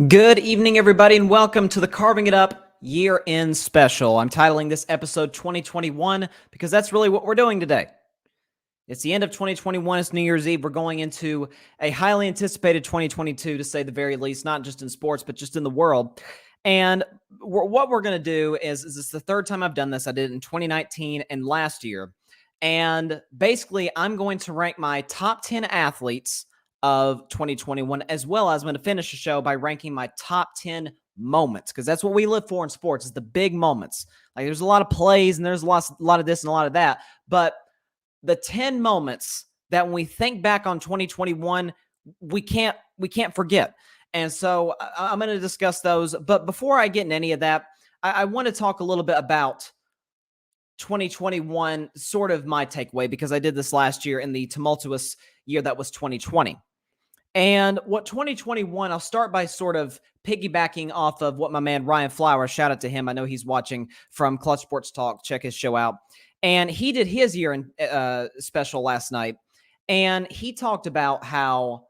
Good evening, everybody, and welcome to the Carving It Up year-end special. I'm titling this episode 2021 because that's really what we're doing today. It's the end of 2021. It's New Year's Eve. We're going into a highly anticipated 2022, to say the very least, not just in sports, but just in the world. And what we're going to do is it's the third time I've done this. I did it in 2019 and last year. And basically, I'm going to rank my top 10 athletes of 2021, as well as I'm going to finish the show by ranking my top 10 moments, because that's what we live for in sports, is the big moments. Like, there's a lot of plays and there's a lot of this and a lot of that, but the 10 moments that when we think back on 2021, we can't forget. And so I'm going to discuss those. But before I get into any of that, I want to talk a little bit about 2021, sort of my takeaway, because I did this last year in the tumultuous year that was 2020. And what 2021, I'll start by sort of piggybacking off of what my man Ryan Flowers, shout out to him. I know he's watching from Clutch Sports Talk. Check his show out. And he did his year-end special last night. And he talked about how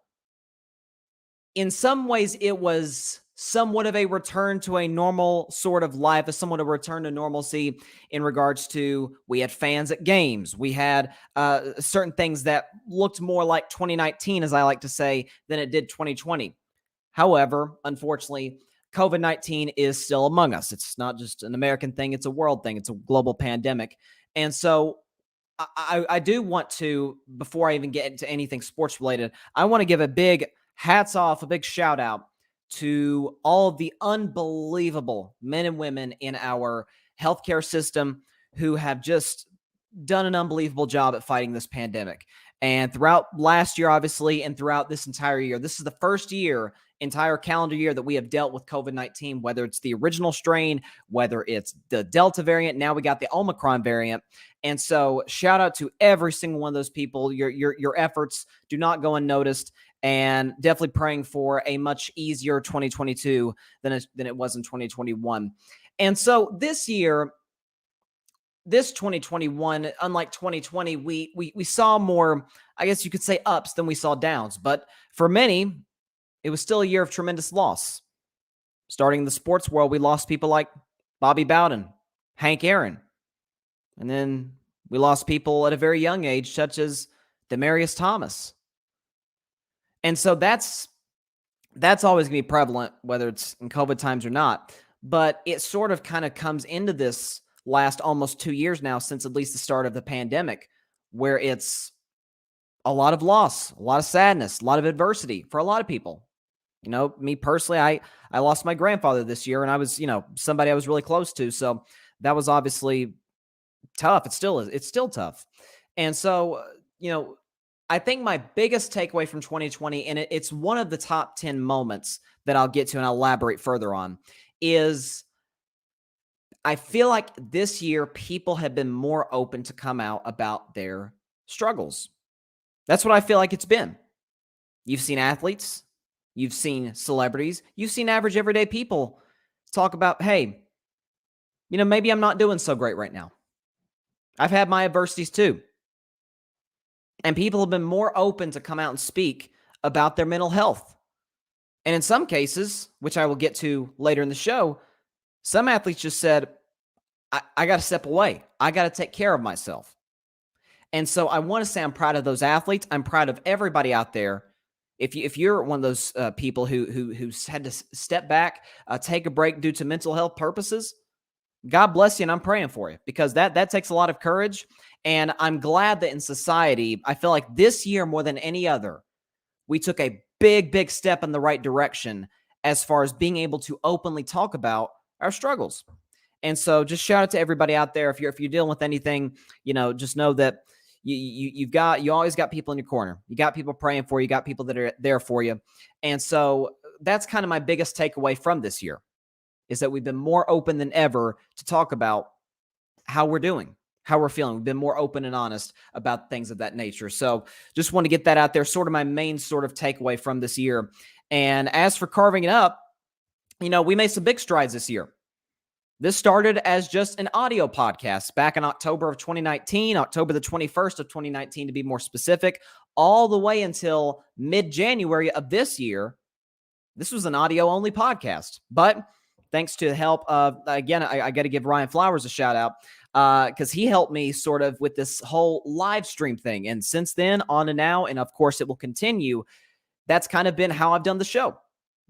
in some ways it was somewhat of a return to a normal sort of life, somewhat of a return to normalcy in regards to, we had fans at games. We had certain things that looked more like 2019, as I like to say, than it did 2020. However, unfortunately, COVID-19 is still among us. It's not just an American thing. It's a world thing. It's a global pandemic. And so I do want to, before I even get into anything sports related, I want to give a big hats off, a big shout out to all of the unbelievable men and women in our healthcare system who have just done an unbelievable job at fighting this pandemic. And throughout last year, obviously, and throughout this entire year, this is the first entire calendar year that we have dealt with COVID-19, whether it's the original strain, whether it's the Delta variant, now we got the Omicron variant. And so shout out to every single one of those people. Your efforts do not go unnoticed, and definitely praying for a much easier 2022 than it was in 2021. And so this year, this 2021, unlike 2020, we saw more, I guess you could say, ups than we saw downs. But for many, it was still a year of tremendous loss. Starting in the sports world, we lost people like Bobby Bowden, Hank Aaron. And then we lost people at a very young age, such as Demaryius Thomas. And so that's always going to be prevalent, whether it's in COVID times or not. But it sort of kind of comes into this last almost 2 years now, since at least the start of the pandemic, where it's a lot of loss, a lot of sadness, a lot of adversity for a lot of people. You know, me personally, I lost my grandfather this year, and I was, somebody I was really close to. So that was obviously tough. It's still tough. And so, I think my biggest takeaway from 2020, and it's one of the top 10 moments that I'll get to and I'll elaborate further on, is I feel like this year people have been more open to come out about their struggles. That's what I feel like it's been. You've seen athletes, you've seen celebrities, you've seen average everyday people talk about, hey, maybe I'm not doing so great right now. I've had my adversities too. And people have been more open to come out and speak about their mental health. And in some cases, which I will get to later in the show, some athletes just said, I got to step away. I got to take care of myself. And so I want to say I'm proud of those athletes. I'm proud of everybody out there. If you're one of those people who's had to step back, take a break due to mental health purposes, God bless you, and I'm praying for you, because that takes a lot of courage. And I'm glad that in society, I feel like this year more than any other, we took a big step in the right direction as far as being able to openly talk about our struggles. And so just shout out to everybody out there. If you're dealing with anything, just know that you always got people in your corner. You got people praying for you. You got people that are there for you. And so that's kind of my biggest takeaway from this year, is that we've been more open than ever to talk about how we're doing, how we're feeling. We've been more open and honest about things of that nature. So just want to get that out there, sort of my main sort of takeaway from this year. And as for carving it up, we made some big strides this year. This started as just an audio podcast back in October of 2019, October the 21st of 2019 to be more specific, all the way until mid-January of this year, this was an audio-only podcast. But thanks to the help of, again, I got to give Ryan Flowers a shout out because he helped me sort of with this whole live stream thing. And since then, on to now, and of course it will continue, that's kind of been how I've done the show.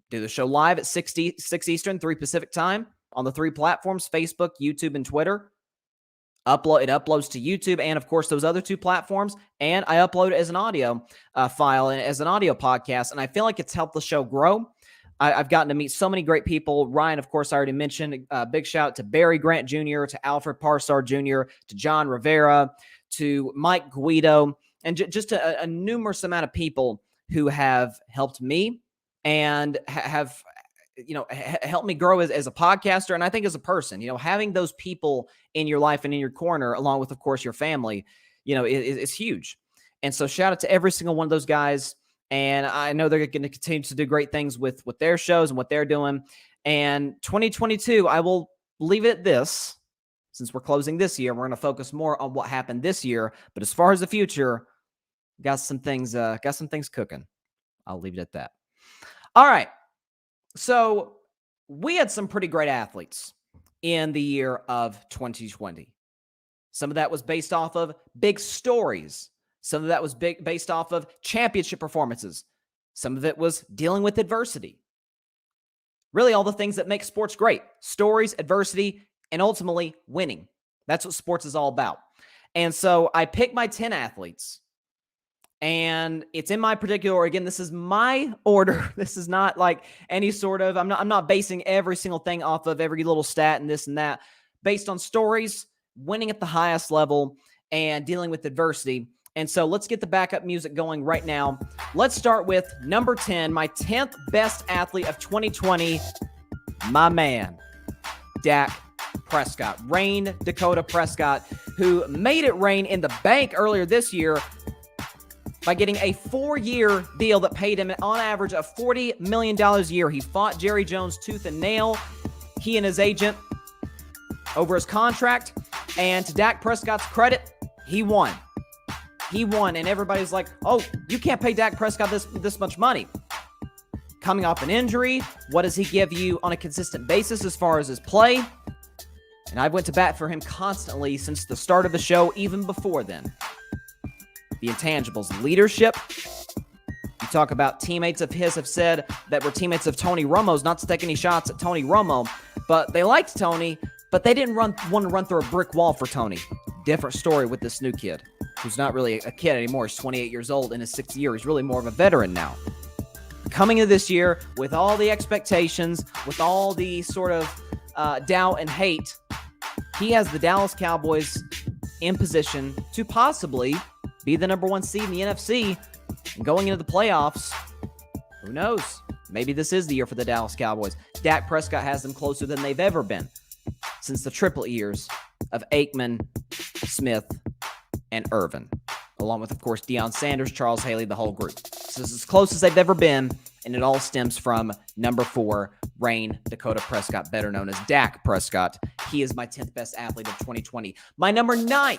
Do the show live at 6 Eastern, 3 Pacific time on the 3 platforms, Facebook, YouTube, and Twitter. It uploads to YouTube and, of course, those other 2 platforms. And I upload it as an audio file and as an audio podcast. And I feel like it's helped the show grow. I've gotten to meet so many great people. Ryan, of course, I already mentioned. Big shout out to Barry Grant Jr., to Alfred Parsar Jr., to John Rivera, to Mike Guido, and just a numerous amount of people who have helped me and have helped me grow as a podcaster, and I think as a person. Having those people in your life and in your corner, along with, of course, your family, is huge. And so shout out to every single one of those guys. And I know they're going to continue to do great things with their shows and what they're doing. And 2022, I will leave it at this. Since we're closing this year, we're going to focus more on what happened this year. But as far as the future, got some things cooking. I'll leave it at that. All right. So we had some pretty great athletes in the year of 2020. Some of that was based off of big stories. Some of that was based off of championship performances. Some of it was dealing with adversity. Really all the things that make sports great. Stories, adversity, and ultimately winning. That's what sports is all about. And so I picked my 10 athletes. And it's in my particular order. Again, this is my order. This is not like any sort of, I'm not basing every single thing off of every little stat and this and that. Based on stories, winning at the highest level, and dealing with adversity. And so let's get the backup music going right now. Let's start with number 10, my 10th best athlete of 2020, my man, Dak Prescott. Rain Dakota Prescott, who made it rain in the bank earlier this year by getting a 4-year deal that paid him on average of $40 million a year. He fought Jerry Jones tooth and nail, he and his agent, over his contract. And to Dak Prescott's credit, he won. He won, and everybody's like, oh, you can't pay Dak Prescott this much money. Coming off an injury, what does he give you on a consistent basis as far as his play? And I went to bat for him constantly since the start of the show, even before then. The intangibles, leadership. You talk about teammates of his have said that were teammates of Tony Romo's, not to take any shots at Tony Romo, but they liked Tony, but they didn't want to run through a brick wall for Tony. Different story with this new kid, who's not really a kid anymore. He's 28 years old in his 6th year. He's really more of a veteran now. Coming into this year with all the expectations, with all the sort of doubt and hate, he has the Dallas Cowboys in position to possibly be the number 1 seed in the NFC. And going into the playoffs, who knows? Maybe this is the year for the Dallas Cowboys. Dak Prescott has them closer than they've ever been since the triplet years of Aikman, Smith, and Irvin, along with, of course, Deion Sanders, Charles Haley, the whole group. So this is as close as they've ever been, and it all stems from number 4, Rain Dakota Prescott, better known as Dak Prescott. He is my 10th best athlete of 2020. My number 9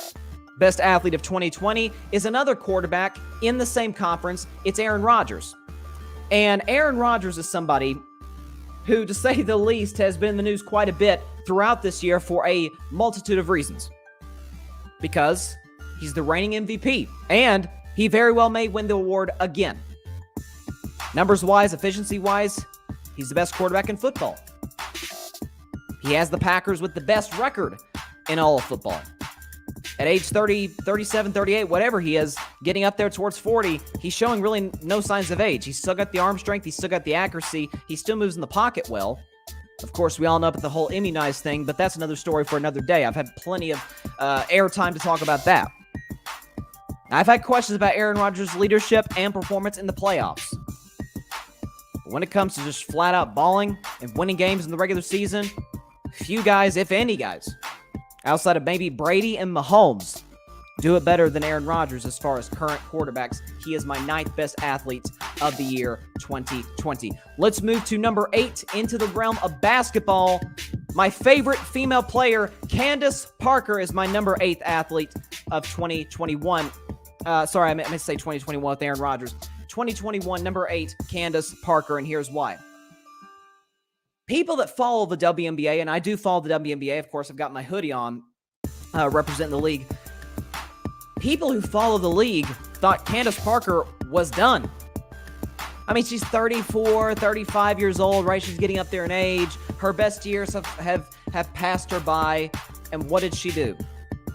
best athlete of 2020 is another quarterback in the same conference. It's Aaron Rodgers. And Aaron Rodgers is somebody who, to say the least, has been in the news quite a bit throughout this year for a multitude of reasons. Because he's the reigning MVP, and he very well may win the award again. Numbers-wise, efficiency-wise, he's the best quarterback in football. He has the Packers with the best record in all of football. At age 30, 37, 38, whatever he is, getting up there towards 40, he's showing really no signs of age. He's still got the arm strength. He's still got the accuracy. He still moves in the pocket well. Of course, we all know about the whole immunized thing, but that's another story for another day. I've had plenty of airtime to talk about that. I've had questions about Aaron Rodgers' leadership and performance in the playoffs. But when it comes to just flat-out balling and winning games in the regular season, few guys, if any guys, outside of maybe Brady and Mahomes, do it better than Aaron Rodgers as far as current quarterbacks. He is my 9th best athlete of the year 2020. Let's move to number 8 into the realm of basketball. My favorite female player, Candace Parker, is my number 8th athlete of 2021. Sorry, I meant to say 2021 with Aaron Rodgers. 2021, number 8, Candace Parker, and here's why. people that follow the WNBA, and I do follow the WNBA, of course, I've got my hoodie on, representing the league. People who follow the league thought Candace Parker was done. I mean, she's 34, 35 years old, right? She's getting up there in age. Her best years have passed her by. And what did she do?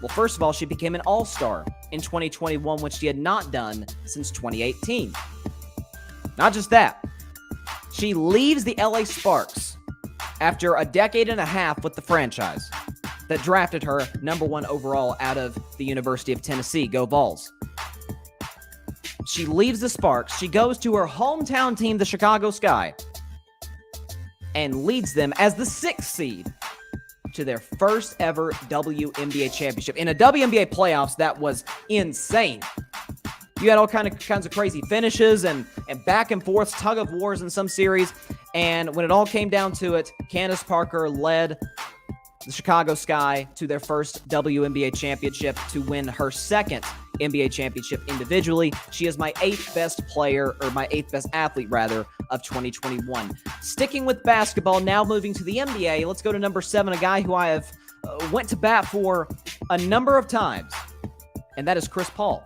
Well, first of all, she became an all-star in 2021, which she had not done since 2018. Not just that. She leaves the LA Sparks after a decade and a half with the franchise that drafted her number 1 overall out of the University of Tennessee. Go Vols. She leaves the Sparks. She goes to her hometown team, the Chicago Sky, and leads them as the 6th seed to their first ever WNBA championship. In a WNBA playoffs, that was insane. You had all kinds of crazy finishes and back and forth, tug of wars in some series. And when it all came down to it, Candace Parker led the Chicago Sky to their first WNBA championship to win her 2nd NBA championship individually. She is my 8th best player, or my 8th best athlete, rather, of 2021. Sticking with basketball, now moving to the NBA, let's go to number 7, a guy who I have went to bat for a number of times, and that is Chris Paul.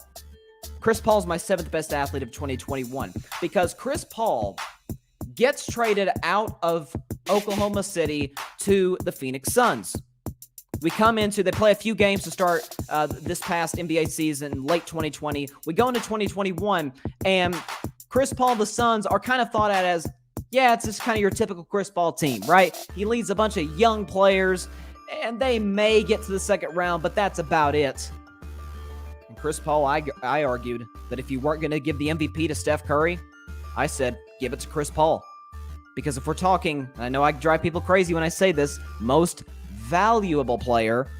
Chris Paul is my 7th best athlete of 2021 because Chris Paul gets traded out of Oklahoma City to the Phoenix Suns. They play a few games to start this past NBA season, late 2020. We go into 2021, and Chris Paul, the Suns, are kind of thought at as, yeah, it's just kind of your typical Chris Paul team, right? He leads a bunch of young players, and they may get to the second round, but that's about it. And Chris Paul, I argued that if you weren't going to give the MVP to Steph Curry, I said, give it to Chris Paul. Because if we're talking, I know I drive people crazy when I say this, most valuable player,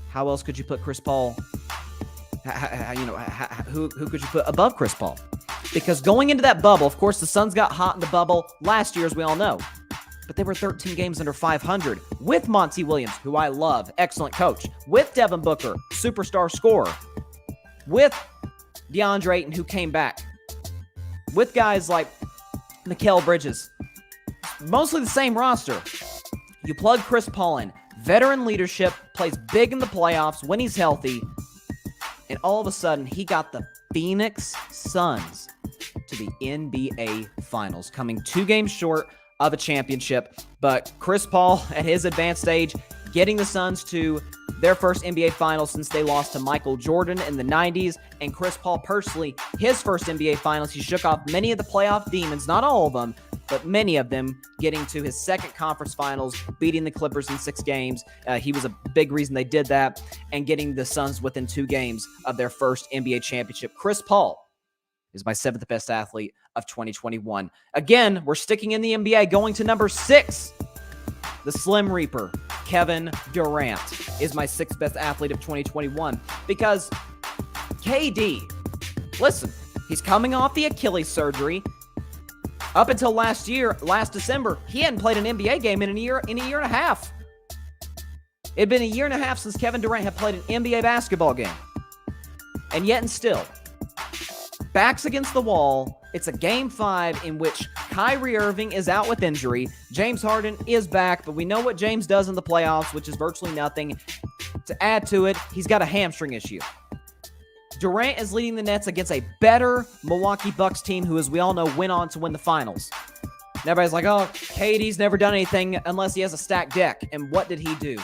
how else could you put Chris Paul? Who could you put above Chris Paul? Because going into that bubble, of course, the Suns got hot in the bubble last year, as we all know. But they were 13 games under 500 with Monty Williams, who I love, excellent coach, with Devin Booker, superstar scorer, with DeAndre Ayton, who came back, with guys like Mikal Bridges. Mostly the same roster. You plug Chris Paul in, veteran leadership, plays big in the playoffs when he's healthy, and all of a sudden, he got the Phoenix Suns to the NBA Finals, coming 2 games short of a championship. But Chris Paul, at his advanced age, getting the Suns to their first NBA Finals since they lost to Michael Jordan in the 90s, and Chris Paul personally, his first NBA Finals. He shook off many of the playoff demons, not all of them, but many of them, getting to his 2nd conference finals, beating the Clippers in 6 games. He was a big reason they did that, and getting the Suns within 2 games of their first NBA championship. Chris Paul is my 7th best athlete of 2021. Again, we're sticking in the NBA, going to number 6. The Slim Reaper, Kevin Durant, is my 6th best athlete of 2021 because KD, listen, he's coming off the Achilles surgery. Up until last December, he hadn't played an NBA game in a year and a half. It had been a year and a half since Kevin Durant had played an NBA basketball game. And yet and still, backs against the wall, it's a Game 5 in which Kyrie Irving is out with injury. James Harden is back, but we know what James does in the playoffs, which is virtually nothing. To add to it, he's got a hamstring issue. Durant is leading the Nets against a better Milwaukee Bucks team who, as we all know, went on to win the finals. And everybody's like, oh, KD's never done anything unless he has a stacked deck. And what did he do?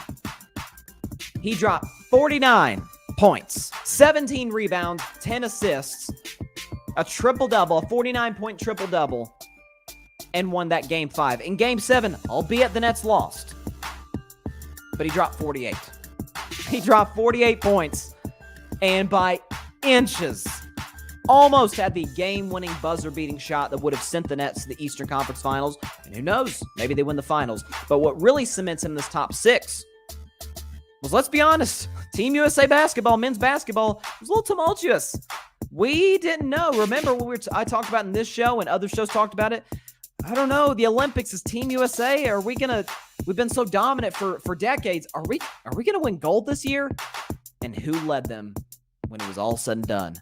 He dropped 49 points, 17 rebounds, 10 assists, a triple-double, a 49-point triple-double, and won that Game 5. In Game 7, albeit the Nets lost, but he dropped 48. He dropped 48 points, and by inches, almost had the game-winning buzzer-beating shot that would have sent the Nets to the Eastern Conference Finals. And who knows? Maybe they win the Finals. But what really cements him in this top 6 was, let's be honest, Team USA basketball, men's basketball, was a little tumultuous. We didn't know. Remember when I talked about in this show and other shows talked about it? I don't know. The Olympics is Team USA. We've been so dominant for decades. Are we going to win gold this year? And who led them when it was all said and done?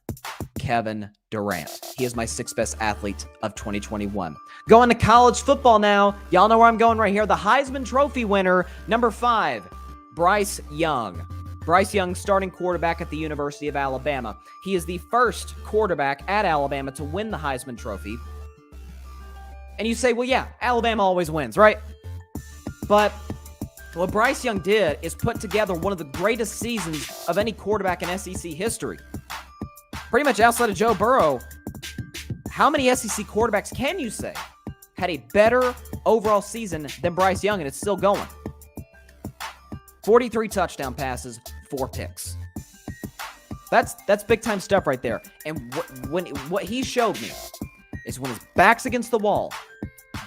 Kevin Durant. He is my 6th best athlete of 2021. Going to college football now. Y'all know where I'm going right here. The Heisman Trophy winner, number 5, Bryce Young. Bryce Young, starting quarterback at the University of Alabama. He is the first quarterback at Alabama to win the Heisman Trophy. And you say, well, yeah, Alabama always wins, right? But what Bryce Young did is put together one of the greatest seasons of any quarterback in SEC history. Pretty much outside of Joe Burrow, how many SEC quarterbacks can you say had a better overall season than Bryce Young, and it's still going? 43 touchdown passes, 4 picks. That's big-time stuff right there. And what he showed me is when his back's against the wall,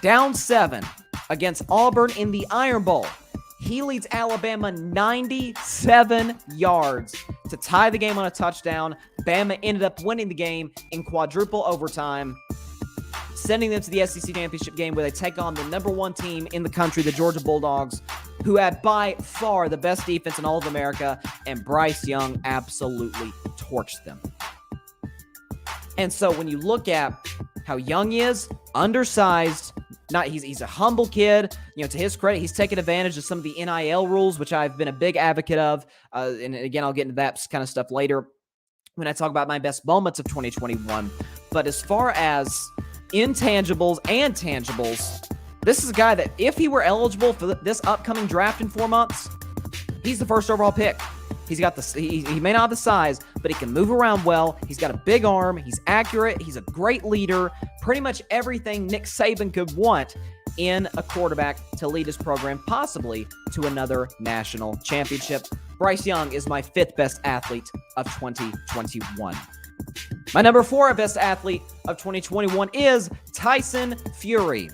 down 7 against Auburn in the Iron Bowl, he leads Alabama 97 yards to tie the game on a touchdown. Bama ended up winning the game in quadruple overtime, sending them to the SEC championship game where they take on the number 1 team in the country, the Georgia Bulldogs, who had by far the best defense in all of America, and Bryce Young absolutely torched them. And so when you look at how young he is, undersized, he's a humble kid. You know, to his credit, he's taken advantage of some of the NIL rules, which I've been a big advocate of. And again, I'll get into that kind of stuff later when I talk about my best moments of 2021. But as far as intangibles and tangibles, this is a guy that if he were eligible for this upcoming draft in 4 months, he's the first overall pick. He's got he may not have the size, but he can move around well. He's got a big arm. He's accurate. He's a great leader. Pretty much everything Nick Saban could want in a quarterback to lead his program possibly to another national championship. Bryce Young is my 5th best athlete of 2021. My number 4 best athlete of 2021 is Tyson Fury.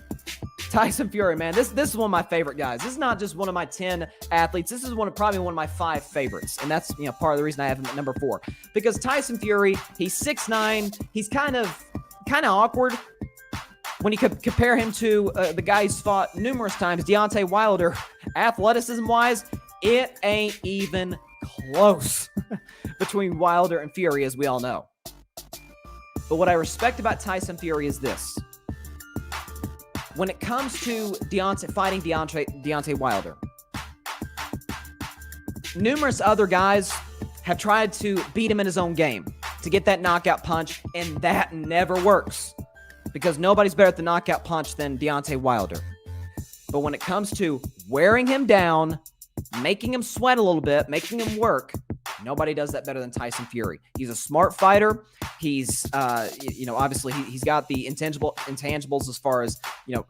Tyson Fury, man, this is one of my favorite guys. This is not just one of my 10 athletes. This is probably one of my 5 favorites, and that's part of the reason I have him at number 4. Because Tyson Fury, he's 6'9", he's kind of awkward when you compare him to the guy who's fought numerous times, Deontay Wilder. Athleticism-wise, it ain't even close between Wilder and Fury, as we all know. But what I respect about Tyson Fury is this. When it comes to fighting Deontay Wilder, numerous other guys have tried to beat him in his own game to get that knockout punch, and that never works because nobody's better at the knockout punch than Deontay Wilder. But when it comes to wearing him down, making him sweat a little bit, making him work, nobody does that better than Tyson Fury. He's a smart fighter. He's, obviously he's got the intangibles as far as,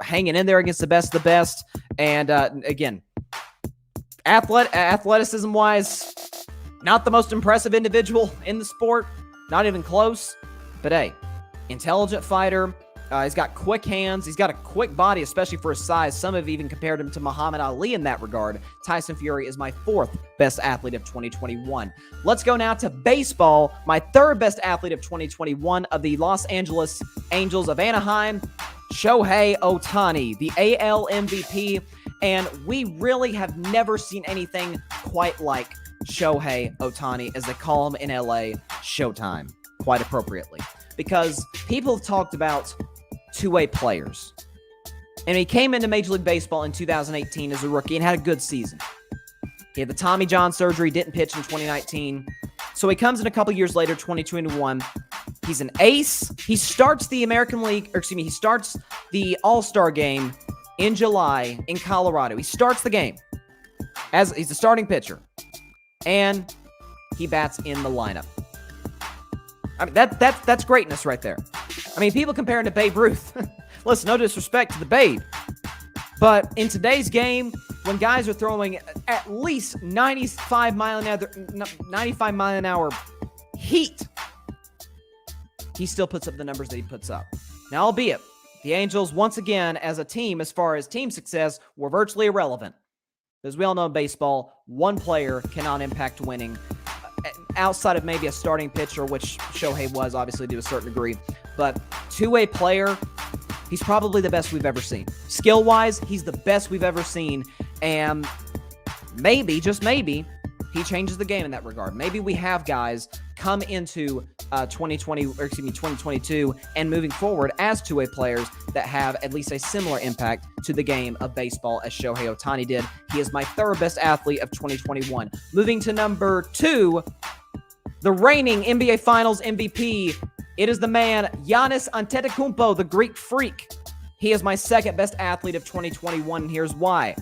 hanging in there against the best of the best. And again, athleticism-wise, not the most impressive individual in the sport, not even close. But hey, intelligent fighter. He's got quick hands. He's got a quick body, especially for his size. Some have even compared him to Muhammad Ali in that regard. Tyson Fury is my 4th best athlete of 2021. Let's go now to baseball. My 3rd best athlete of 2021 of the Los Angeles Angels of Anaheim, Shohei Ohtani, the AL MVP. And we really have never seen anything quite like Shohei Ohtani, as they call him in LA, Showtime, quite appropriately. Because people have talked about two-way players. And he came into Major League Baseball in 2018 as a rookie and had a good season. He had the Tommy John surgery, didn't pitch in 2019. So he comes in a couple years later, 2021. He's an ace. He starts the he starts the All-Star game in July in Colorado. He starts the game as he's the starting pitcher. And he bats in the lineup. I mean, that's greatness right there. I mean, people compare him to Babe Ruth. Listen, no disrespect to the Babe. But in today's game, when guys are throwing at least 95 mile an hour heat, he still puts up the numbers that he puts up. Now, albeit, the Angels, once again, as a team, as far as team success, were virtually irrelevant. As we all know in baseball, one player cannot impact winning outside of maybe a starting pitcher, which Shohei was, obviously, to a certain degree. But two-way player, he's probably the best we've ever seen. Skill-wise, he's the best we've ever seen. And maybe, just maybe, he changes the game in that regard. Maybe we have guys come into 2022 and moving forward as two-way players that have at least a similar impact to the game of baseball as Shohei Ohtani did. He is my third best athlete of 2021. Moving to number 2, the reigning NBA Finals MVP. It is the man, Giannis Antetokounmpo, the Greek freak. He is my second best athlete of 2021, and here's why.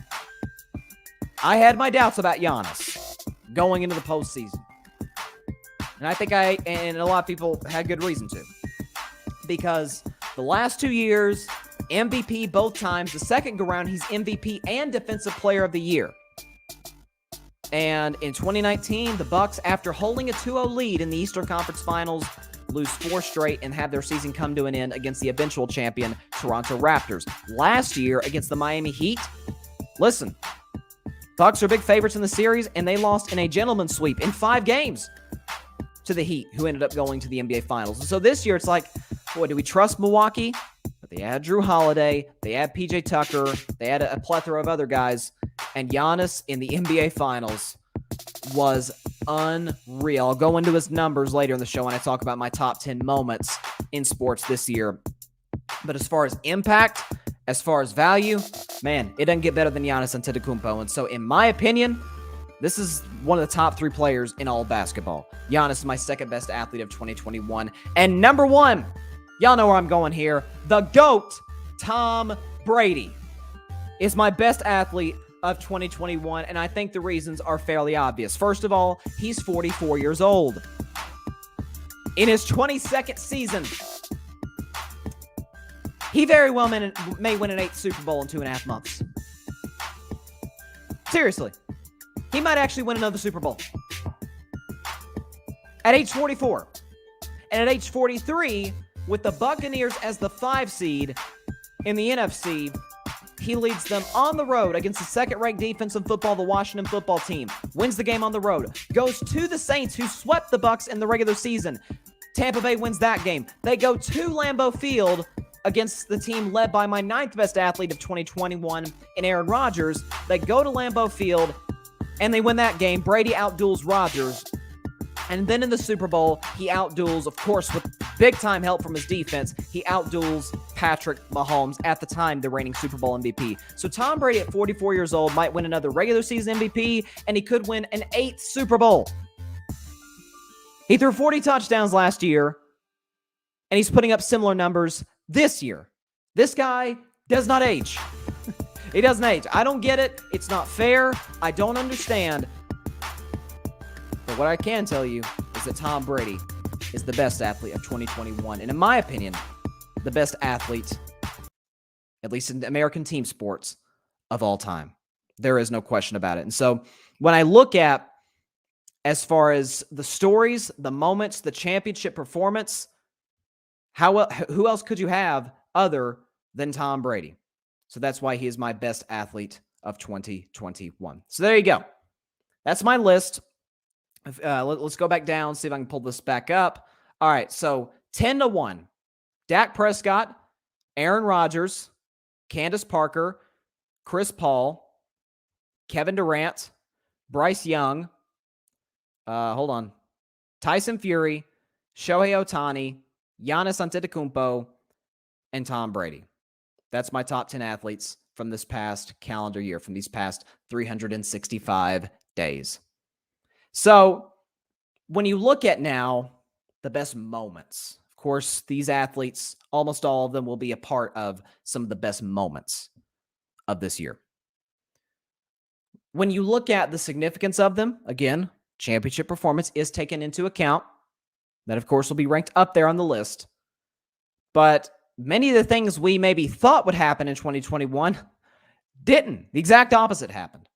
I had my doubts about Giannis going into the postseason. And I think and a lot of people had good reason to. Because the last 2 years, MVP both times. The second go-round, he's MVP and Defensive Player of the Year. And in 2019, the Bucks, after holding a 2-0 lead in the Eastern Conference Finals, lose 4 straight and have their season come to an end against the eventual champion, Toronto Raptors. Last year, against the Miami Heat, listen, Bucks are big favorites in the series, and they lost in a gentleman's sweep in 5 games to the Heat, who ended up going to the NBA Finals. And so this year, it's like, boy, do we trust Milwaukee? But they had Drew Holiday, they had PJ Tucker, they had a plethora of other guys, and Giannis in the NBA Finals was unreal. I'll go into his numbers later in the show when I talk about my top 10 moments in sports this year. But as far as impact, as far as value, man, it doesn't get better than Giannis Antetokounmpo. And so in my opinion, this is one of the top 3 players in all of basketball. Giannis is my second best athlete of 2021. And number 1, y'all know where I'm going here, the GOAT, Tom Brady, is my best athlete of 2021, and I think the reasons are fairly obvious. First of all, he's 44 years old. In his 22nd season, he very well may win an 8th Super Bowl in 2.5 months. Seriously. He might actually win another Super Bowl. At age 44. And at age 43, with the Buccaneers as the 5 seed in the NFC, he leads them on the road against the second-ranked defense in football, the Washington football team. Wins the game on the road. Goes to the Saints, who swept the Bucs in the regular season. Tampa Bay wins that game. They go to Lambeau Field against the team led by my 9th best athlete of 2021 in Aaron Rodgers. They go to Lambeau Field, and they win that game. Brady outduels Rodgers. And then in the Super Bowl, he outduels, of course, with big-time help from his defense, he outduels Patrick Mahomes, at the time the reigning Super Bowl MVP. So Tom Brady at 44 years old might win another regular season MVP, and he could win an 8th Super Bowl. He threw 40 touchdowns last year, and he's putting up similar numbers this year. This guy does not age. He doesn't age. I don't get it. It's not fair. I don't understand. But what I can tell you is that Tom Brady is the best athlete of 2021. And in my opinion, the best athlete, at least in American team sports, of all time. There is no question about it. And so when I look at, as far as the stories, the moments, the championship performance, who else could you have other than Tom Brady? So that's why he is my best athlete of 2021. So there you go. That's my list. Let's go back down, see if I can pull this back up. All right, so 10-1. Dak Prescott, Aaron Rodgers, Candace Parker, Chris Paul, Kevin Durant, Bryce Young, Tyson Fury, Shohei Ohtani, Giannis Antetokounmpo, and Tom Brady. That's my top 10 athletes from this past calendar year, from these past 365 days. So when you look at now the best moments, of course, these athletes, almost all of them will be a part of some of the best moments of this year. When you look at the significance of them, again, championship performance is taken into account. That, of course, will be ranked up there on the list. But many of the things we maybe thought would happen in 2021 didn't. The exact opposite happened.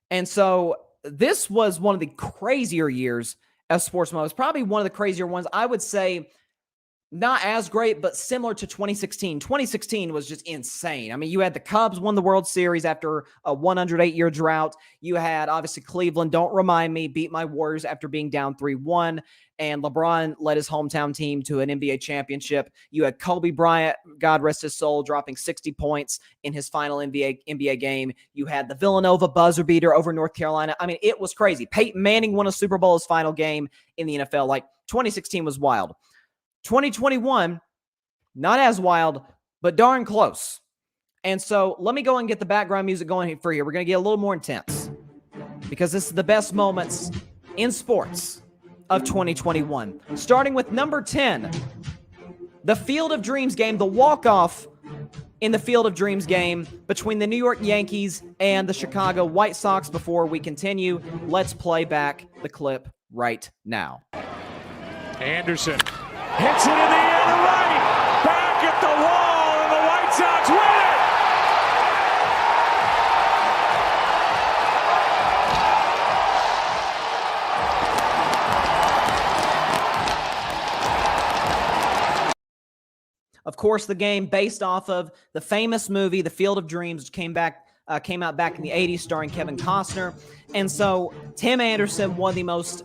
And so this was one of the crazier years of sports moments, probably one of the crazier ones. I would say Not as great, but similar to 2016. 2016 was just insane. I mean, you had the Cubs won the World Series after a 108-year drought. You had, obviously, Cleveland, don't remind me, beat my Warriors after being down 3-1. And LeBron led his hometown team to an NBA championship. You had Kobe Bryant, God rest his soul, dropping 60 points in his final NBA game. You had the Villanova buzzer beater over North Carolina. I mean, it was crazy. Peyton Manning won a Super Bowl his final game in the NFL. Like, 2016 was wild. 2021, not as wild, but darn close. And so let me go and get the background music going for you. We're going to get a little more intense because this is the best moments in sports of 2021. Starting with number 10, the Field of Dreams game, the walk-off in the Field of Dreams game between the New York Yankees and the Chicago White Sox. Before we continue, let's play back the clip right now. Anderson hits it in the air to right, back at the wall, and the White Sox win it! Of course, the game based off of the famous movie, The Field of Dreams, which came out back in the 80s, starring Kevin Costner. And so Tim Anderson, one of the most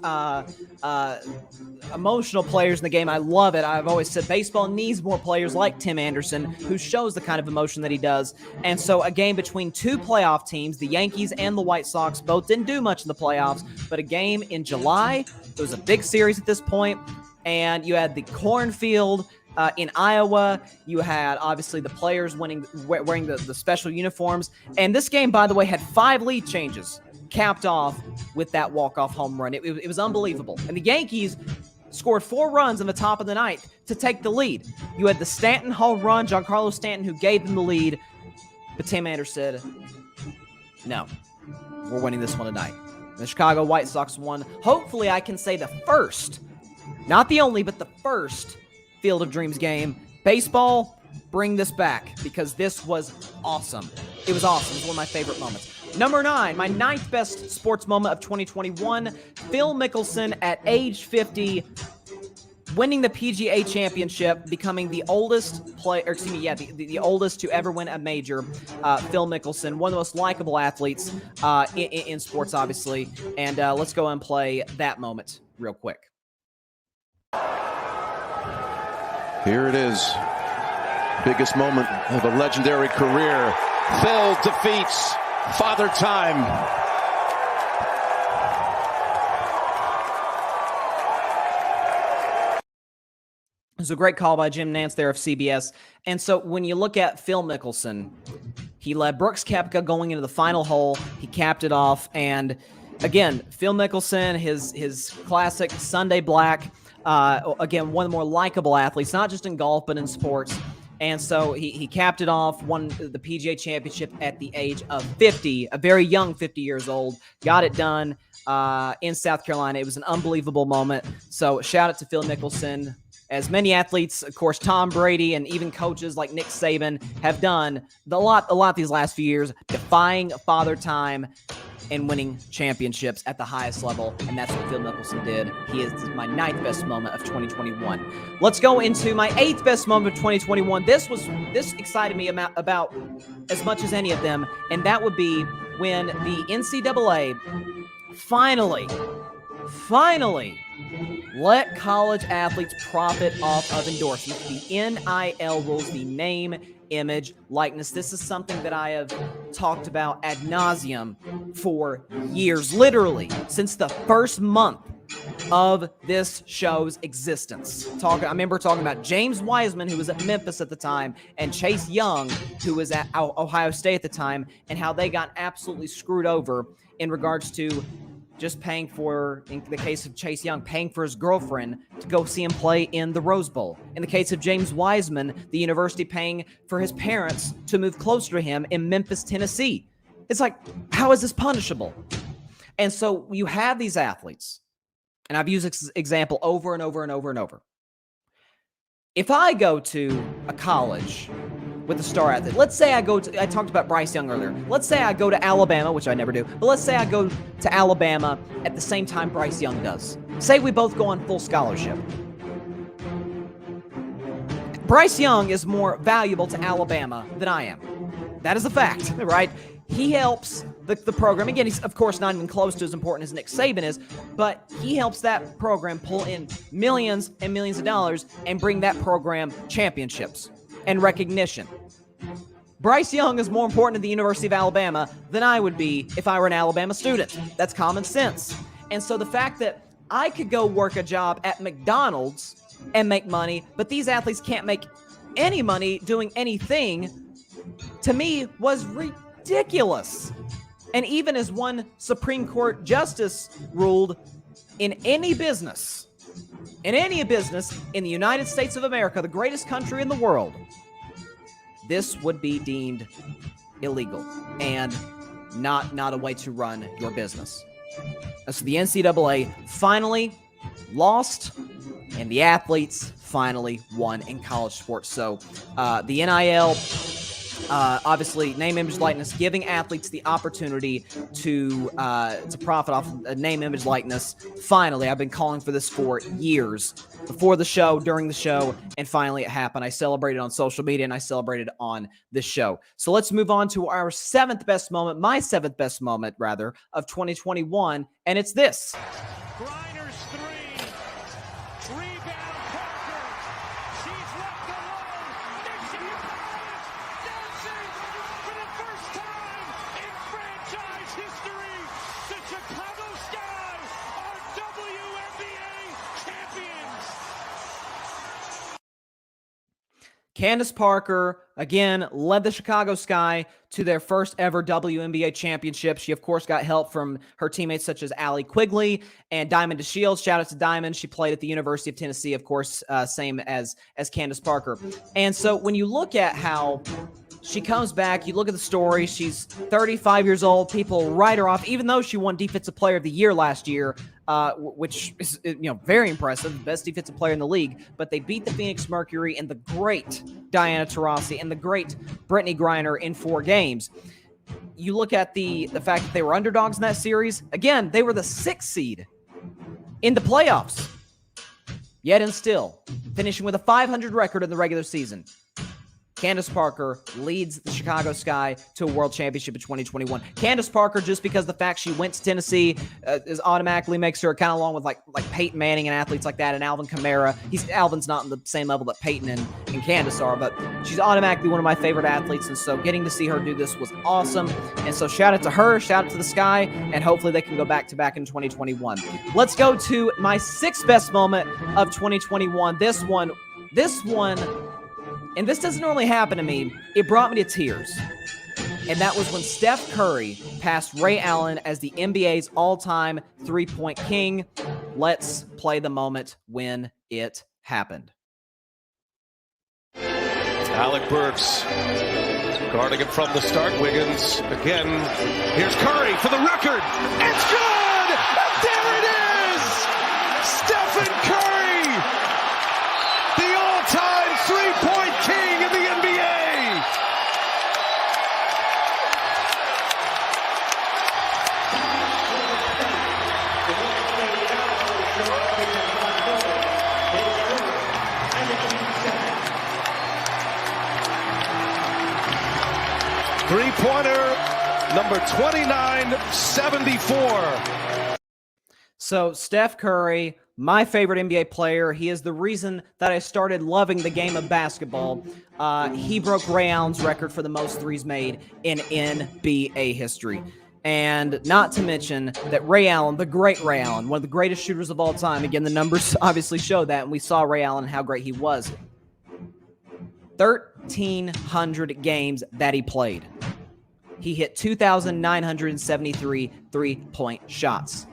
emotional players in the game. I love it. I've always said baseball needs more players like Tim Anderson, who shows the kind of emotion that he does. And so a game between two playoff teams, the Yankees and the White Sox, both didn't do much in the playoffs, but a game in July. It was a big series at this point, and you had the cornfield in Iowa. You had, obviously, the players wearing the special uniforms. And this game, by the way, had 5 lead changes, capped off with that walk-off home run. It was unbelievable. And the Yankees scored 4 runs in the top of the ninth to take the lead. You had the Stanton home run, Giancarlo Stanton, who gave them the lead. But Tim Anderson said, no, we're winning this one tonight. The Chicago White Sox won. Hopefully I can say the first, not the only, but the first Field of Dreams game. Baseball, bring this back, because this was awesome. It was awesome. It was one of my favorite moments. Number 9, my 9th best sports moment of 2021, Phil Mickelson at age 50, winning the PGA Championship, becoming the oldest the oldest to ever win a major. Phil Mickelson, one of the most likable athletes in sports, obviously. And let's go and play that moment real quick. Here it is. Biggest moment of a legendary career. Phil defeats Father Time. It was a great call by Jim Nantz there of CBS. And so when you look at Phil Mickelson, he led Brooks Koepka going into the final hole. He capped it off. And again, Phil Mickelson, his classic Sunday Black, again, one of the more likable athletes, not just in golf, but in sports. And so he capped it off, won the PGA Championship at the age of 50, a very young 50 years old, got it done in South Carolina. It was an unbelievable moment. So shout out to Phil Mickelson. As many athletes, of course, Tom Brady and even coaches like Nick Saban have done a lot these last few years, defying Father Time and winning championships at the highest level. And that's what Phil Mickelson did. He is my 9th best moment of 2021. Let's go into my 8th best moment of 2021. This excited me about as much as any of them. And that would be when the NCAA finally let college athletes profit off of endorsements. The NIL rules, the name, image, likeness. This is something that I have talked about ad nauseum for years, literally since the first month of this show's existence. I remember talking about James Wiseman, who was at Memphis at the time, and Chase Young, who was at Ohio State at the time, and how they got absolutely screwed over in regards to just paying for, in the case of Chase Young, paying for his girlfriend to go see him play in the Rose Bowl. In the case of James Wiseman, the university paying for his parents to move closer to him in Memphis, Tennessee. It's like, how is this punishable? And so you have these athletes, and I've used this example over and over and over and over. If I go to a college with a star athlete, let's say I talked about Bryce Young earlier. Let's say I go to Alabama, which I never do, but let's say I go to Alabama at the same time Bryce Young does. Say we both go on full scholarship. Bryce Young is more valuable to Alabama than I am. That is a fact, right? He helps the program. Again, he's, of course, not even close to as important as Nick Saban is, but he helps that program pull in millions and millions of dollars and bring that program championships and recognition. Bryce Young is more important to the University of Alabama than I would be if I were an Alabama student. That's common sense. And so the fact that I could go work a job at McDonald's and make money, but these athletes can't make any money doing anything, to me was ridiculous. And even as one Supreme Court justice ruled, in any business in the United States of America, the greatest country in the world, this would be deemed illegal and not a way to run your business. So the NCAA finally lost, and the athletes finally won in college sports. So the NIL, obviously, name, image, likeness, giving athletes the opportunity to profit off name, image, likeness. Finally, I've been calling for this for years, before the show, during the show, and finally it happened. I celebrated on social media, and I celebrated on this show. So let's move on to our my seventh best moment, of 2021, and it's this. Griner's three. Rebound Parker. She's left alone. There she is. Dancing for the first time in franchise history. The Chicago Sky are WNBA champions. Candace Parker, again, led the Chicago Sky to their first ever WNBA championship. She, of course, got help from her teammates such as Allie Quigley and Diamond DeShields. Shout out to Diamond. She played at the University of Tennessee, of course, same as Candace Parker. And so when you look at how she comes back, you look at the story, she's 35 years old. People write her off, even though she won Defensive Player of the Year last year, which is very impressive, best defensive player in the league. But they beat the Phoenix Mercury and the great Diana Taurasi and the great Brittany Griner in 4 games. You look at the fact that they were underdogs in that series. Again, they were the 6th seed in the playoffs. Yet and still, finishing with a 500 record in the regular season, Candace Parker leads the Chicago Sky to a world championship in 2021. Candace Parker, just because the fact she went to Tennessee is automatically makes her kind of along with like Peyton Manning and athletes like that, and Alvin Kamara. Alvin's not on the same level that Peyton and Candace are, but she's automatically one of my favorite athletes, and so getting to see her do this was awesome. And so shout out to her, shout out to the Sky, and hopefully they can go back-to-back in 2021. Let's go to my 6th best moment of 2021. This one, and this doesn't normally happen to me, it brought me to tears. And that was when Steph Curry passed Ray Allen as the NBA's all-time three-point king. Let's play the moment when it happened. Alec Burks guarding him from the start. Wiggins again. Here's Curry for the record. It's good! There it is! Stephen Curry! The all-time three-point king in the NBA! 3-pointer, number 2974. So Steph Curry, my favorite NBA player. He is the reason that I started loving the game of basketball. He broke Ray Allen's record for the most threes made in NBA history. And not to mention that Ray Allen, the great Ray Allen, one of the greatest shooters of all time. Again, the numbers obviously show that, and we saw Ray Allen and how great he was. 1,300 games that he played. He hit 2,973 three-point shots.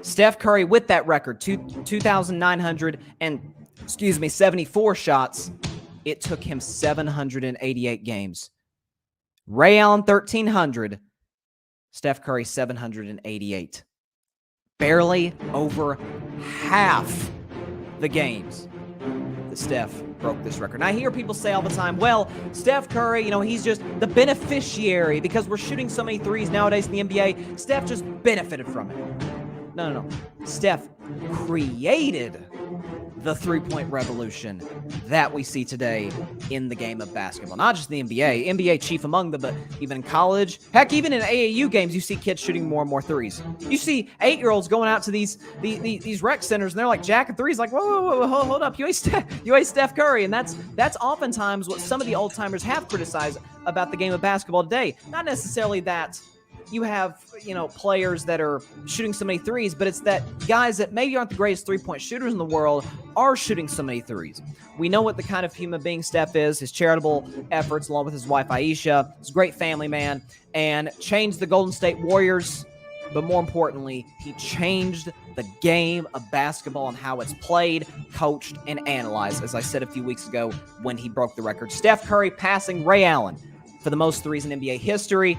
Steph Curry with that record, 2,974 shots. It took him 788 games. Ray Allen, 1,300. Steph Curry, 788. Barely over half the games that Steph broke this record. And I hear people say all the time, well, Steph Curry, he's just the beneficiary because we're shooting so many threes nowadays in the NBA. Steph just benefited from it. No. Steph created the three-point revolution that we see today in the game of basketball. Not just the NBA. NBA chief among them, but even in college. Heck, even in AAU games, you see kids shooting more and more threes. You see 8-year-olds going out to these rec centers, and they're like jacking threes, like, whoa, hold up, you ain't Steph Curry. And that's oftentimes what some of the old-timers have criticized about the game of basketball today. Not necessarily that you have, players that are shooting so many threes, but it's that guys that maybe aren't the greatest three-point shooters in the world are shooting so many threes. We know what the kind of human being Steph is, his charitable efforts along with his wife Aisha, his great family man, and changed the Golden State Warriors, but more importantly, he changed the game of basketball and how it's played, coached, and analyzed, as I said a few weeks ago when he broke the record. Steph Curry passing Ray Allen for the most threes in NBA history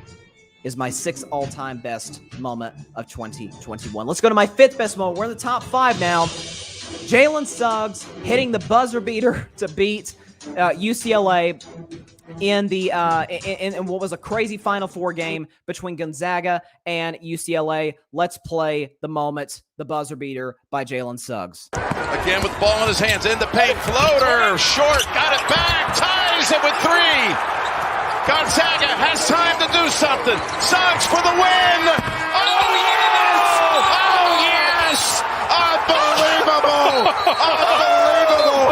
is my 6th all-time best moment of 2021. Let's go to my 5th best moment. We're in the top 5 now. Jalen Suggs hitting the buzzer beater to beat UCLA in what was a crazy Final Four game between Gonzaga and UCLA. Let's play the moment, the buzzer beater by Jalen Suggs. Again with the ball in his hands, in the paint, floater, short, got it back, ties it with 3. Gonzaga has time to do something. Suggs for the win. Oh, yes! Oh, yes! Unbelievable! Unbelievable!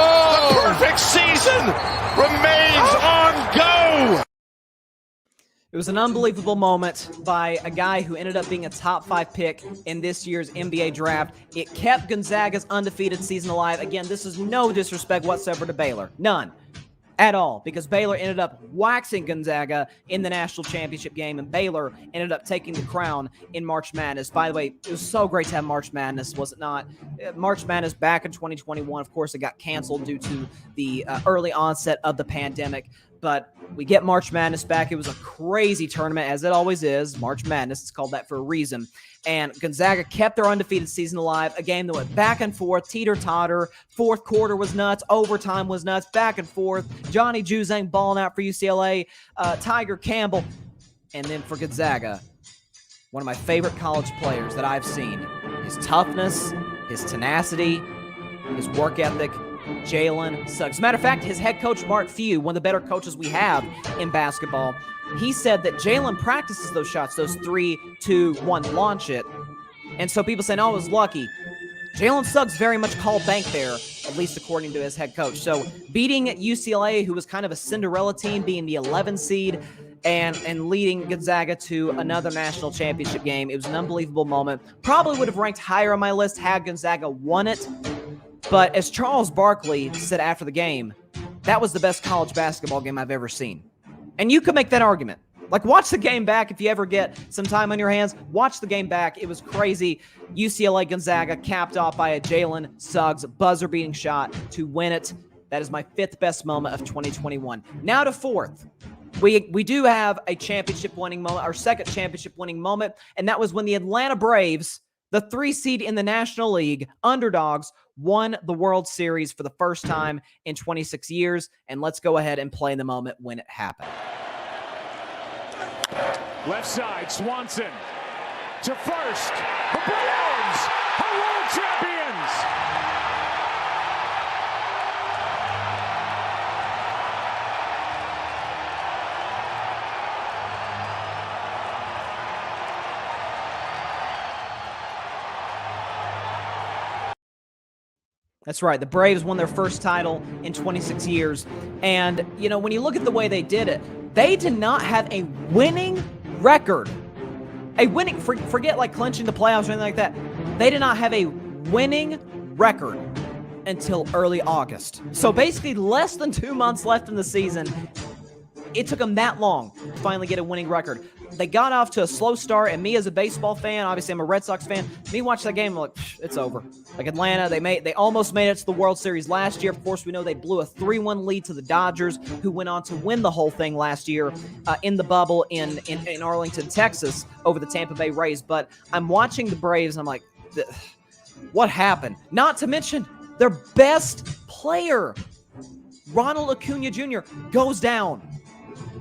The perfect season remains on go. It was an unbelievable moment by a guy who ended up being a top 5 pick in this year's NBA draft. It kept Gonzaga's undefeated season alive. Again, this is no disrespect whatsoever to Baylor. None. At all, because Baylor ended up waxing Gonzaga in the national championship game, and Baylor ended up taking the crown in March Madness. By the way, it was so great to have March Madness, was it not? March Madness back in 2021, of course, it got canceled due to the early onset of the pandemic, but we get March Madness back. It was a crazy tournament, as it always is. March Madness, it's called that for a reason. And Gonzaga kept their undefeated season alive, a game that went back and forth, teeter-totter. Fourth quarter was nuts. Overtime was nuts, back and forth. Johnny Juzang balling out for UCLA. Tiger Campbell. And then for Gonzaga, one of my favorite college players that I've seen. His toughness, his tenacity, his work ethic, Jalen Suggs. As a matter of fact, his head coach, Mark Few, one of the better coaches we have in basketball, he said that Jalen practices those shots, those 3, 2, 1, launch it. And so people saying, oh, it was lucky. Jalen Suggs very much called bank there, at least according to his head coach. So beating UCLA, who was kind of a Cinderella team, being the 11 seed, and leading Gonzaga to another national championship game. It was an unbelievable moment. Probably would have ranked higher on my list had Gonzaga won it. But as Charles Barkley said after the game, that was the best college basketball game I've ever seen. And you could make that argument. Like, watch the game back if you ever get some time on your hands. Watch the game back. It was crazy. UCLA Gonzaga capped off by a Jalen Suggs buzzer-beating shot to win it. That is my 5th best moment of 2021. Now to 4th. We do have a championship-winning moment, our 2nd championship-winning moment, and that was when the Atlanta Braves, the 3 seed in the National League, underdogs, won the World Series for the first time in 26 years. And let's go ahead and play the moment when it happened. Left side, Swanson to first. The Braves are world champions. That's right. The Braves won their first title in 26 years. And, when you look at the way they did it, they did not have a winning record. Forget like clinching the playoffs or anything like that. They did not have a winning record until early August. So basically less than 2 months left in the season. It took them that long to finally get a winning record. They got off to a slow start, and me as a baseball fan, obviously I'm a Red Sox fan, me watching that game, I'm like, it's over. Like Atlanta, they almost made it to the World Series last year. Of course, we know they blew a 3-1 lead to the Dodgers, who went on to win the whole thing last year in the bubble in Arlington, Texas, over the Tampa Bay Rays. But I'm watching the Braves, and I'm like, what happened? Not to mention their best player, Ronald Acuna Jr., goes down.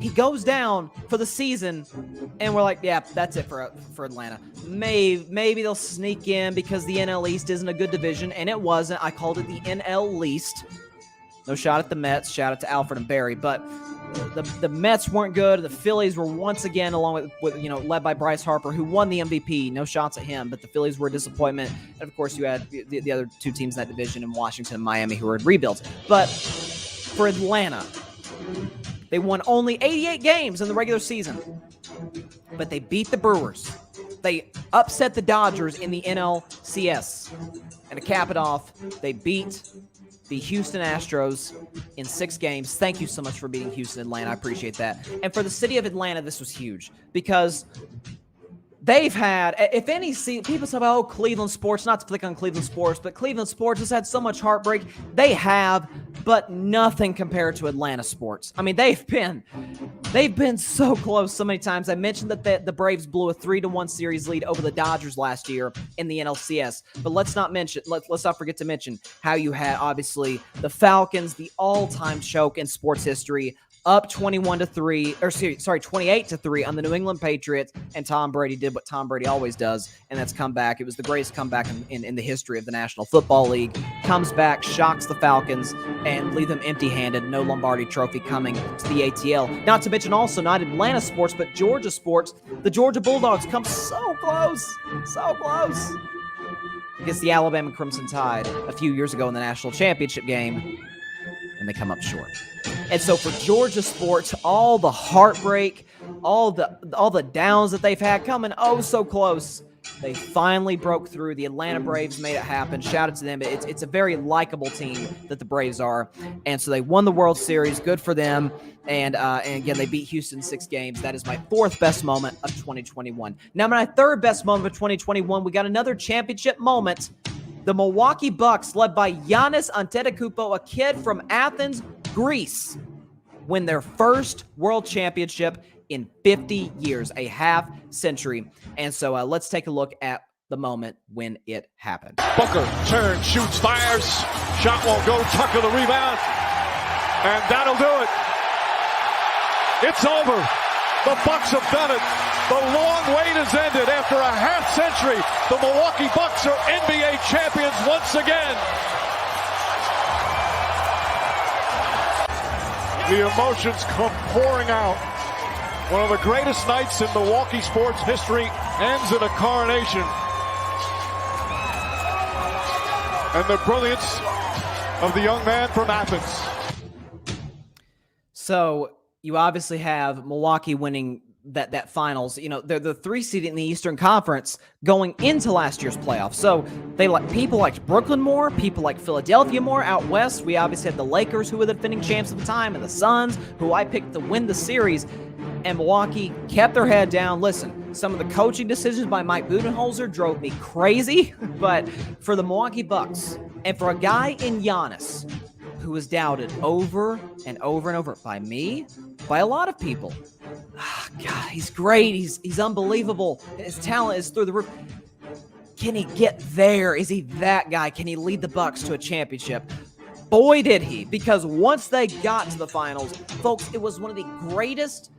he goes down for the season, and we're like, yeah, that's it for Atlanta. Maybe they'll sneak in because the NL East isn't a good division, and it wasn't. I called it the NL Least. No shot at the Mets. Shout out to Alfred and Barry. But the Mets weren't good. The Phillies were once again, along with led by Bryce Harper, who won the MVP. No shots at him, but the Phillies were a disappointment. And, of course, you had the other two teams in that division in Washington and Miami who were in rebuilds. But for Atlanta, they won only 88 games in the regular season, but they beat the Brewers. They upset the Dodgers in the NLCS. And to cap it off, they beat the Houston Astros in 6 games. Thank you so much for beating Houston, Atlanta. I appreciate that. And for the city of Atlanta, this was huge because they've had, if any, people say, oh, Cleveland sports, not to click on Cleveland sports, but Cleveland sports has had so much heartbreak. They have, but nothing compared to Atlanta sports. I mean, they've been so close so many times. I mentioned that the Braves blew a 3-1 series lead over the Dodgers last year in the NLCS. But let's not forget to mention how you had, obviously, the Falcons, the all-time choke in sports history, up 28-3 on the New England Patriots, and Tom Brady did what Tom Brady always does, and that's come back. It was the greatest comeback in the history of the National Football League. Comes back, shocks the Falcons, and leave them empty-handed. No Lombardi Trophy coming to the ATL. Not to mention also not Atlanta sports, but Georgia sports. The Georgia Bulldogs come so close against the Alabama Crimson Tide a few years ago in the national championship game, and they come up short. And so for Georgia sports, all the heartbreak, all the downs that they've had coming so close, they finally broke through. The Atlanta Braves made it happen. Shout out to them. It's a very likable team that the Braves are. And so they won the World Series. Good for them. And again, they beat Houston in 6 games. That is my 4th best moment of 2021. Now, my 3rd best moment of 2021, we got another championship moment. The Milwaukee Bucks, led by Giannis Antetokounmpo, a kid from Athens, Greece, win their first world championship in 50 years, a half century. And so let's take a look at the moment when it happened. Booker turns, shoots, fires. Shot won't go. Tucker the rebound. And that'll do it. It's over. The Bucks have done it. The long wait has ended. After a half century, the Milwaukee Bucks are NBA champions once again. The emotions come pouring out. One of the greatest nights in Milwaukee sports history ends in a coronation. And the brilliance of the young man from Athens. So you obviously have Milwaukee winning that finals. They're the 3 seed in the Eastern Conference going into last year's playoffs. So people liked Brooklyn more, people like Philadelphia more. Out west, we obviously had the Lakers, who were the defending champs at the time, and the Suns, who I picked to win the series. And Milwaukee kept their head down. Listen, some of the coaching decisions by Mike Budenholzer drove me crazy, but for the Milwaukee Bucks, and for a guy in Giannis, who was doubted over and over and over by me, by a lot of people. God, he's great. He's unbelievable. His talent is through the roof. Can he get there? Is he that guy? Can he lead the Bucks to a championship? Boy, did he. Because once they got to the finals, folks, it was one of the greatest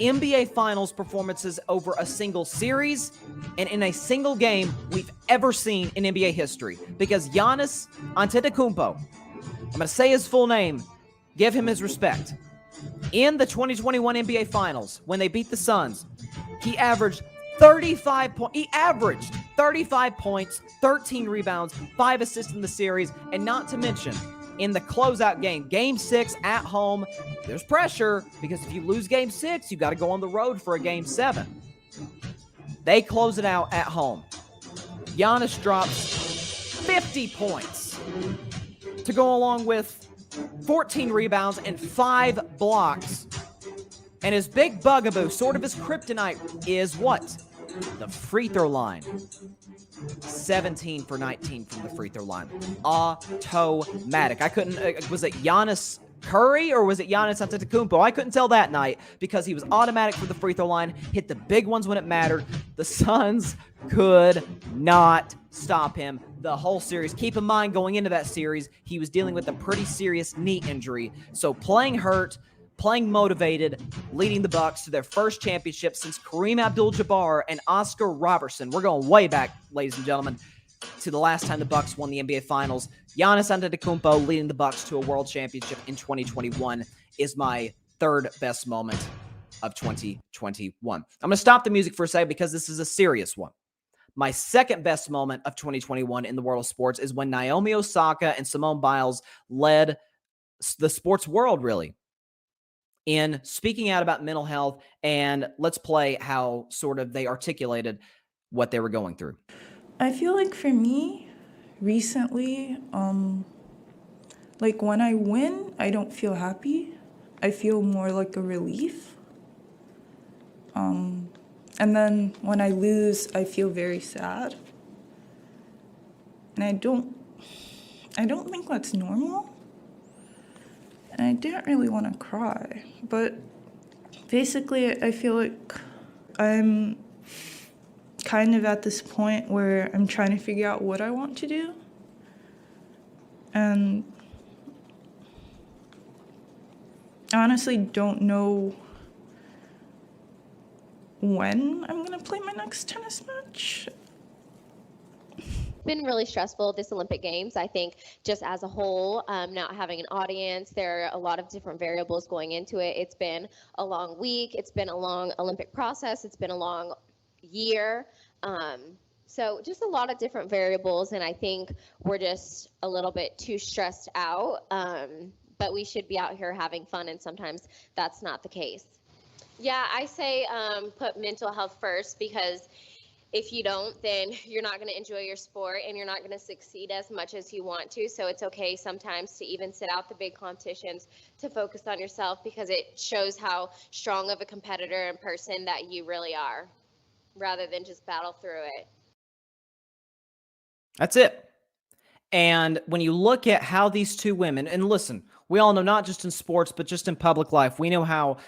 NBA Finals performances over a single series and in a single game we've ever seen in NBA history. Because Giannis Antetokounmpo, I'm going to say his full name, give him his respect. In the 2021 NBA Finals, when they beat the Suns, he averaged 35 points. He averaged 35 points, 13 rebounds, 5 assists in the series, and not to mention, in the closeout game, Game 6 at home, there's pressure because if you lose Game 6, you got to go on the road for a Game 7. They close it out at home. Giannis drops 50 points to go along with 14 rebounds and 5 blocks. And his big bugaboo, sort of his kryptonite, is what? The free throw line. 17 for 19 from the free throw line. Automatic. I couldn't, was it Giannis Curry or was it Giannis Antetokounmpo? I couldn't tell that night because he was automatic for the free throw line, hit the big ones when it mattered. The Suns could not stop him the whole series. Keep in mind, going into that series, he was dealing with a pretty serious knee injury. So playing hurt, playing motivated, leading the Bucks to their first championship since Kareem Abdul-Jabbar and Oscar Robertson. We're going way back, ladies and gentlemen, to the last time the Bucks won the NBA Finals. Giannis Antetokounmpo leading the Bucks to a world championship in 2021 is my third best moment of 2021. I'm going to stop the music for a second because this is a serious one. My second best moment of 2021 in the world of sports is when Naomi Osaka and Simone Biles led the sports world, really, in speaking out about mental health. And let's play how sort of they articulated what they were going through. I feel like for me, recently, like when I win, I don't feel happy. I feel more like a relief. And then when I lose, I feel very sad. And I don't think that's normal. And I didn't really want to cry. But basically, I feel like I'm kind of at this point where I'm trying to figure out what I want to do. And I honestly don't know when I'm going to play my next tennis match. Been really stressful this Olympic Games. I think just as a whole, not having an audience, there are a lot of different variables going into it. It's been a long week. It's been a long Olympic process. It's been a long year. So just a lot of different variables, and I think we're just a little bit too stressed out, but we should be out here having fun, and sometimes that's not the case. Yeah, I say put mental health first, because if you don't, then you're not going to enjoy your sport and you're not going to succeed as much as you want to. So it's okay sometimes to even sit out the big competitions to focus on yourself, because it shows how strong of a competitor and person that you really are, rather than just battle through it. That's it. And when you look at how these two women, and listen, we all know, not just in sports, but just in public life, we know how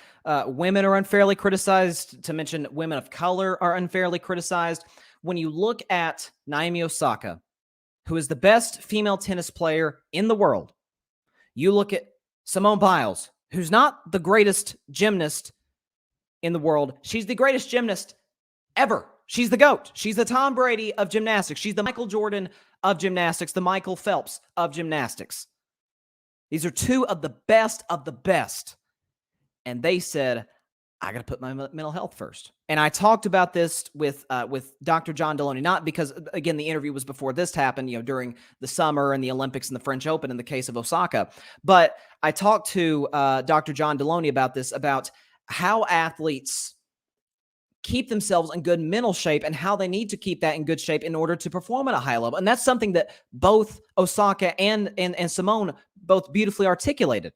women are unfairly criticized, to mention women of color are unfairly criticized. When you look at Naomi Osaka, who is the best female tennis player in the world, you look at Simone Biles, who's not the greatest gymnast in the world. She's the greatest gymnast ever. She's the GOAT. She's the Tom Brady of gymnastics. She's the Michael Jordan of gymnastics, the Michael Phelps of gymnastics. These are two of the best of the best. And they said, I got to put my mental health first. And I talked about this with Dr. John Deloney, not because, again, the interview was before this happened, during the summer and the Olympics and the French Open in the case of Osaka. But I talked to Dr. John Deloney about this, about how athletes keep themselves in good mental shape and how they need to keep that in good shape in order to perform at a high level. And that's something that both Osaka and Simone both beautifully articulated,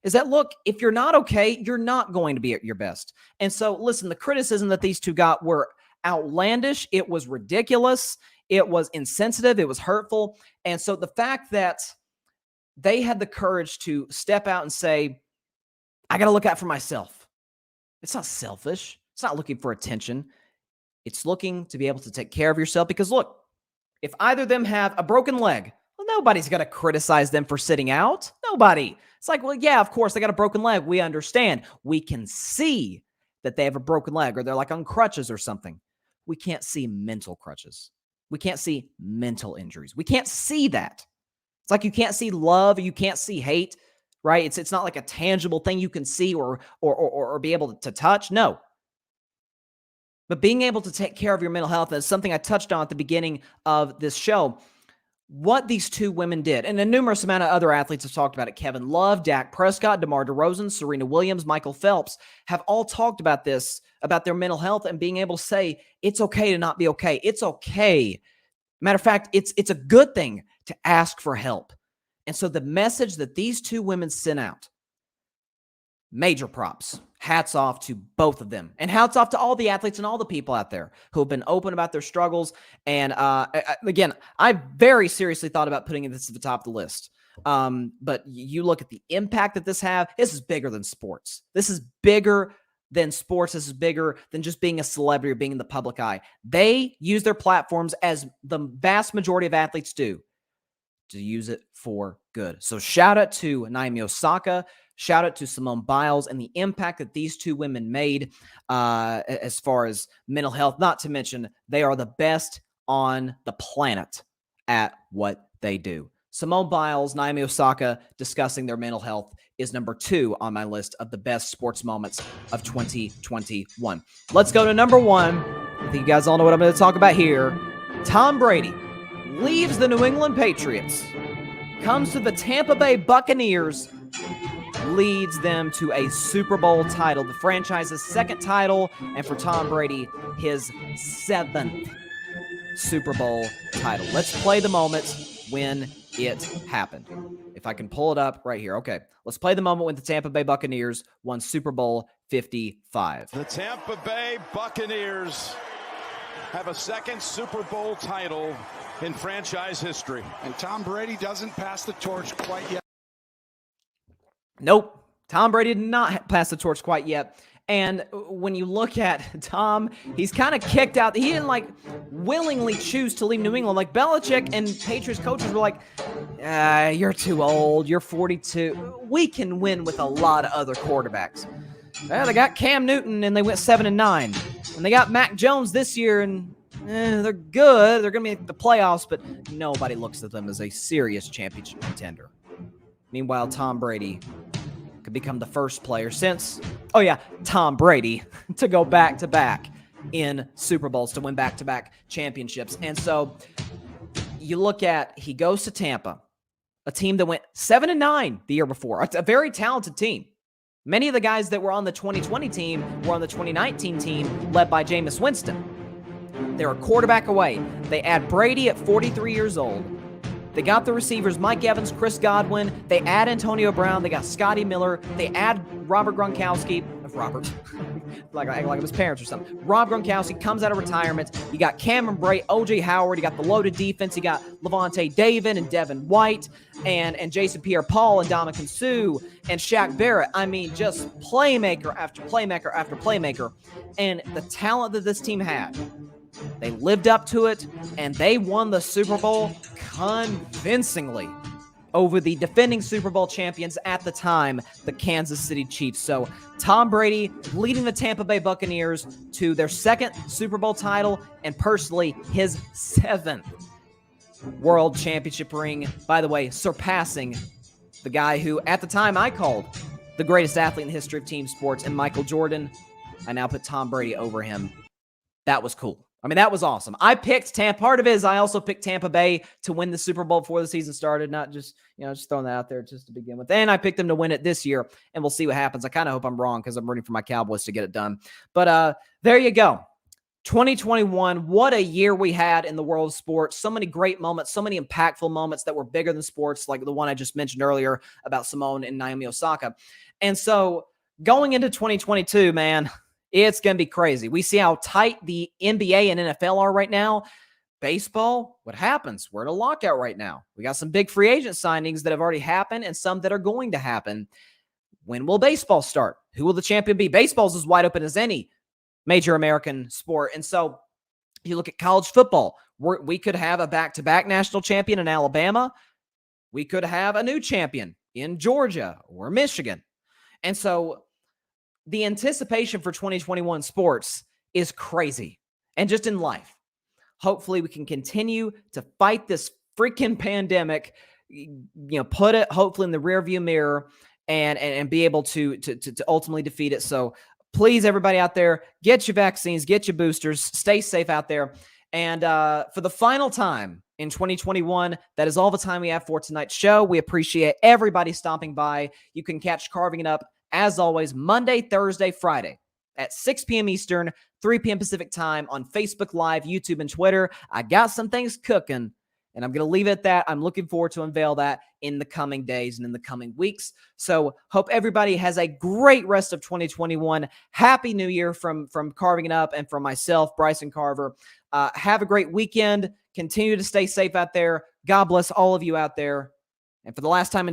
is that, look, if you're not okay, you're not going to be at your best. And so, listen, the criticism that these two got were outlandish. It was ridiculous. It was insensitive. It was hurtful. And so the fact that they had the courage to step out and say, I got to look out for myself. It's not selfish. It's not looking for attention. It's looking to be able to take care of yourself, because, look, if either of them have a broken leg, well, nobody's going to criticize them for sitting out. Nobody. It's like, well, yeah, of course, they got a broken leg. We understand. We can see that they have a broken leg, or they're like on crutches or something. We can't see mental crutches. We can't see mental injuries. We can't see that. It's like you can't see love, you can't see hate, right? It's not like a tangible thing you can see or be able to touch. No. But being able to take care of your mental health is something I touched on at the beginning of this show. What these two women did, and a numerous amount of other athletes have talked about it. Kevin Love, Dak Prescott, DeMar DeRozan, Serena Williams, Michael Phelps have all talked about this, about their mental health and being able to say, it's okay to not be okay. It's okay. Matter of fact, it's a good thing to ask for help. And so the message that these two women sent out, major props. Hats off to both of them. And hats off to all the athletes and all the people out there who have been open about their struggles. And again, I very seriously thought about putting this at the top of the list. But you look at the impact that this is bigger than sports. This is bigger than sports. This is bigger than just being a celebrity or being in the public eye. They use their platforms, as the vast majority of athletes do, to use it for good. So shout out to Naomi Osaka, Shout out to Simone Biles and the impact that these two women made as far as mental health. Not to mention, they are the best on the planet at what they do. Simone Biles, Naomi Osaka discussing their mental health is number 2 on my list of the best sports moments of 2021. Let's go to number 1. I think you guys all know what I'm going to talk about here. Tom Brady leaves the New England Patriots, comes to the Tampa Bay Buccaneers, leads them to a Super Bowl title, the franchise's 2nd title, and for Tom Brady, his 7th Super Bowl title. Let's play the moment when it happened. If I can pull it up right here. Okay, let's play the moment when the Tampa Bay Buccaneers won Super Bowl 55. The Tampa Bay Buccaneers have a 2nd Super Bowl title in franchise history. And Tom Brady doesn't pass the torch quite yet. Nope. Tom Brady did not pass the torch quite yet. And when you look at Tom, he's kind of kicked out. He didn't willingly choose to leave New England. Like Belichick and Patriots coaches were like, you're too old. You're 42. We can win with a lot of other quarterbacks. Well, they got Cam Newton and they went 7-9. And they got Mac Jones this year and they're good. They're going to make the playoffs, but nobody looks at them as a serious championship contender. Meanwhile, Tom Brady could become the first player since, Tom Brady to go back-to-back in Super Bowls, to win back-to-back championships. And so you look at, he goes to Tampa, a team that went 7-9 the year before, a very talented team. Many of the guys that were on the 2020 team were on the 2019 team led by Jameis Winston. They're a quarterback away. They add Brady at 43 years old. They got the receivers, Mike Evans, Chris Godwin. They add Antonio Brown. They got Scotty Miller. They add Robert Gronkowski. like it was parents or something. Rob Gronkowski comes out of retirement. You got Cameron Brate, O.J. Howard. You got the loaded defense. You got Levante David and Devin White and Jason Pierre-Paul and Dominican Sue and Shaq Barrett. I mean, just playmaker after playmaker after playmaker. And the talent that this team had, they lived up to it, and they won the Super Bowl convincingly over the defending Super Bowl champions at the time, the Kansas City Chiefs. So Tom Brady leading the Tampa Bay Buccaneers to their 2nd Super Bowl title and personally his 7th World Championship ring. By the way, surpassing the guy who at the time I called the greatest athlete in the history of team sports, and Michael Jordan. I now put Tom Brady over him. That was cool. I mean, that was awesome. I picked Tampa. Part of it is I also picked Tampa Bay to win the Super Bowl before the season started, not just, just throwing that out there just to begin with. And I picked them to win it this year, and we'll see what happens. I kind of hope I'm wrong because I'm rooting for my Cowboys to get it done. But there you go. 2021, what a year we had in the world of sports. So many great moments, so many impactful moments that were bigger than sports, like the one I just mentioned earlier about Simone and Naomi Osaka. And so going into 2022, man, it's going to be crazy. We see how tight the NBA and NFL are right now. Baseball, what happens? We're in a lockout right now. We got some big free agent signings that have already happened and some that are going to happen. When will baseball start? Who will the champion be? Baseball's as wide open as any major American sport. And so you look at college football. We could have a back-to-back national champion in Alabama. We could have a new champion in Georgia or Michigan. And so the anticipation for 2021 sports is crazy. And just in life, hopefully we can continue to fight this freaking pandemic, put it hopefully in the rearview mirror and be able to ultimately defeat it. So please, everybody out there, get your vaccines, get your boosters, stay safe out there. And for the final time in 2021, that is all the time we have for tonight's show. We appreciate everybody stopping by. You can catch Carving It Up, as always, Monday, Thursday, Friday at 6 p.m. Eastern, 3 p.m. Pacific time on Facebook Live, YouTube, and Twitter. I got some things cooking, and I'm going to leave it at that. I'm looking forward to unveil that in the coming days and in the coming weeks. So hope everybody has a great rest of 2021. Happy New Year from Carving It Up and from myself, Bryson Carver. Have a great weekend. Continue to stay safe out there. God bless all of you out there. And for the last time in